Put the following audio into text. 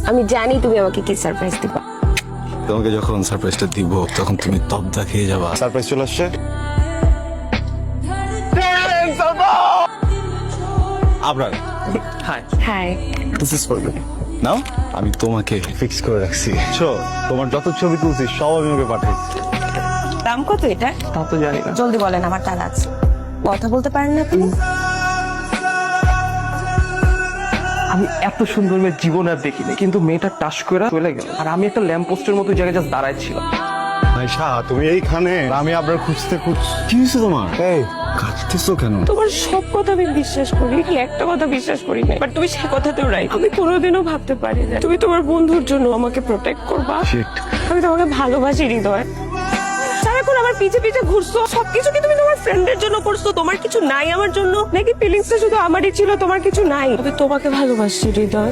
আমি জানি তুমি আমাকে কি সারপ্রাইজ দিবা। তোমাকে যখন সারপ্রাইজটা দিব তখন তুমি তবদা খেয়ে যাবা। সারপ্রাইজ চলে আসছে। Abrar, hi. This is for you. Now আমি তোমাকে ফিক্স করে রাখছি। তোমার যত ছবি তুলছি সব আমি ওকে পাঠাইছি। দাম কত এটা? তা তো জানি না। জলদি বলেন, আমার টাকা আছে। কথা বলতে পারেন না আপনি? আমি এত সুন্দর মেয়ে জীবনে আর দেখিনি, কিন্তু মেয়েটা টাস করে চলে গেল আর আমি একটা ল্যাম্প পোস্টের মতো জায়গায় জাস্ট দাঁড়ায় ছিলাম। আয়শা, তুমি এইখানে? আমি আবরার খুঁজতে কি হয়েছে তোমার? এই কাঁদতেছো কেন? তোমার সব কথা আমি বিশ্বাস করি, একটা কথা বিশ্বাস করি না, বাট তুমি সে কথাতেও রাইট। আমি কোনোদিনও ভাবতে পারি না তুমি তোমার বন্ধুর জন্য আমাকে প্রোটেক্ট করবা। Shit. আমি তোমাকে ভালোবাসি হৃদয়। সারাক্ষণ আমার পিছে পিছে ঘুরছো, সবকিছু কি তুমি তোমার ফ্রেন্ডের জন্য করছো? তোমার কিছু নাই আমার জন্য? নাকি ফিলিংসটা শুধু আমারই ছিল, তোমার কিছু নাই? আমি তোমাকে ভালোবাসি হৃদয়।